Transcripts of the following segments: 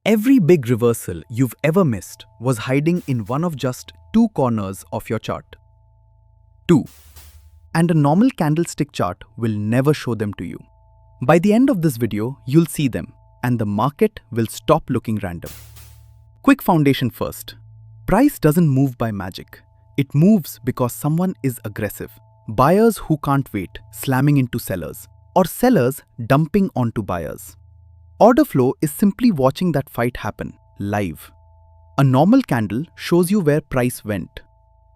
Every big reversal you've ever missed was hiding in one of just two corners of your chart. Two. And a normal candlestick chart will never show them to you. By the end of this video, you'll see them, and the market will stop looking random. Quick foundation first. Price doesn't move by magic. It moves because someone is aggressive. Buyers who can't wait, slamming into sellers, or sellers dumping onto buyers. Order flow is simply watching that fight happen, live. A normal candle shows you where price went.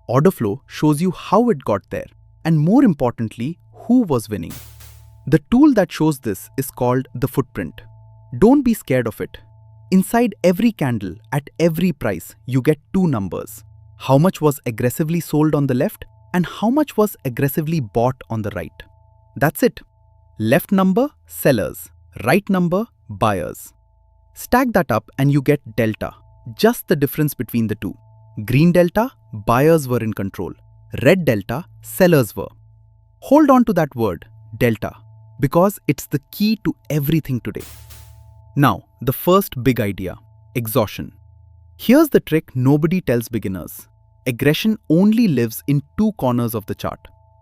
Order flow shows you how it got there, and more importantly, who was winning. The tool that shows this is called the footprint. Don't be scared of it. Inside every candle, at every price, you get two numbers. How much was aggressively sold on the left, and how much was aggressively bought on the right. That's it. Left number, sellers. Right number, buyers. Stack that up and you get delta, just the difference between the two. Green delta, buyers were in control. Red delta, sellers were. Hold on to that word, delta, because it's the key to everything today. Now, the first big idea, exhaustion. Here's the trick nobody tells beginners. Aggression only lives in two corners of the chart.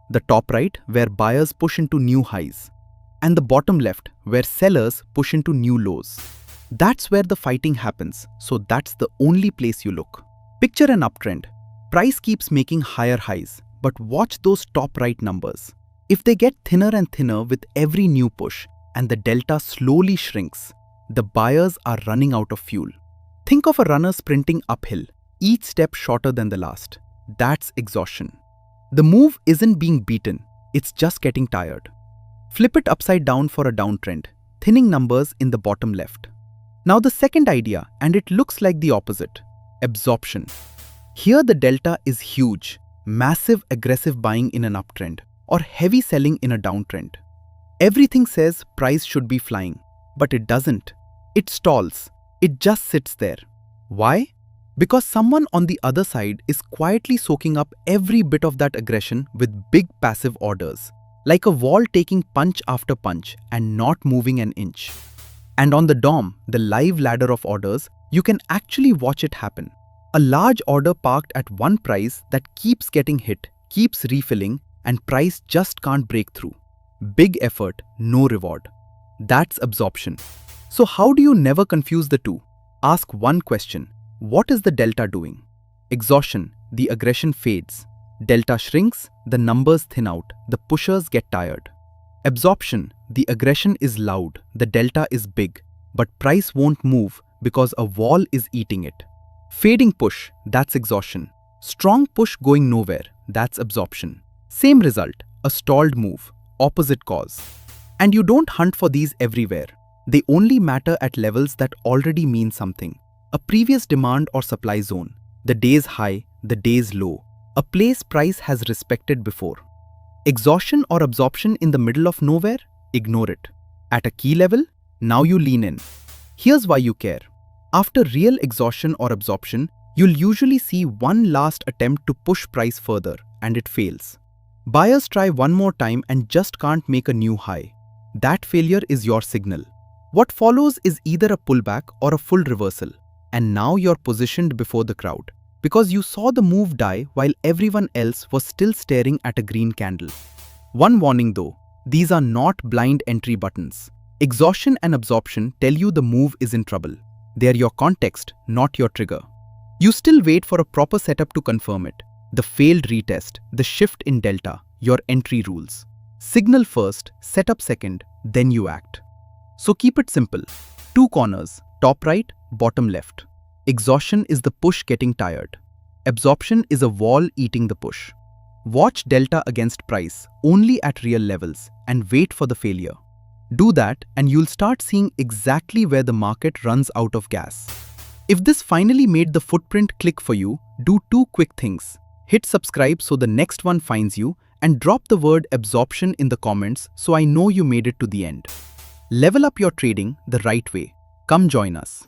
The top right, where buyers push into new highs, and the bottom left, where sellers push into new lows. That's where the fighting happens, so that's the only place you look. Picture an uptrend. Price keeps making higher highs, but watch those top right numbers. If they get thinner and thinner with every new push, and the delta slowly shrinks, the buyers are running out of fuel. Think of a runner sprinting uphill, each step shorter than the last. That's exhaustion. The move isn't being beaten, it's just getting tired. Flip it upside down for a downtrend, thinning numbers in the bottom left. Now the second idea, and it looks like the opposite, absorption. Here the delta is huge, massive aggressive buying in an uptrend, or heavy selling in a downtrend. Everything says price should be flying, but it doesn't. It stalls. It just sits there. Why? Because someone on the other side is quietly soaking up every bit of that aggression with big passive orders. Like a wall taking punch after punch and not moving an inch. And on the DOM, the live ladder of orders, you can actually watch it happen. A large order parked at one price that keeps getting hit, keeps refilling, and price just can't break through. Big effort, no reward. That's absorption. So how do you never confuse the two? Ask one question. What is the delta doing? Exhaustion, the aggression fades. Delta shrinks, the numbers thin out, the pushers get tired. Absorption, the aggression is loud, the delta is big, but price won't move because a wall is eating it. Fading push, that's exhaustion. Strong push going nowhere, that's absorption. Same result, a stalled move, opposite cause. And you don't hunt for these everywhere. They only matter at levels that already mean something. A previous demand or supply zone, the day's high, the day's low. A place price has respected before. Exhaustion or absorption in the middle of nowhere? Ignore it. At a key level? Now you lean in. Here's why you care. After real exhaustion or absorption, you'll usually see one last attempt to push price further, and it fails. Buyers try one more time and just can't make a new high. That failure is your signal. What follows is either a pullback or a full reversal, and now you're positioned before the crowd. Because you saw the move die while everyone else was still staring at a green candle. One warning though, these are not blind entry buttons. Exhaustion and absorption tell you the move is in trouble. They are your context, not your trigger. You still wait for a proper setup to confirm it. The failed retest, the shift in delta, your entry rules. Signal first, setup second, then you act. So keep it simple. Two corners, top right, bottom left. Exhaustion is the push getting tired. Absorption is a wall eating the push. Watch delta against price only at real levels and wait for the failure. Do that and you'll start seeing exactly where the market runs out of gas. If this finally made the footprint click for you, do two quick things. Hit subscribe so the next one finds you, and drop the word absorption in the comments so I know you made it to the end. Level up your trading the right way. Come join us.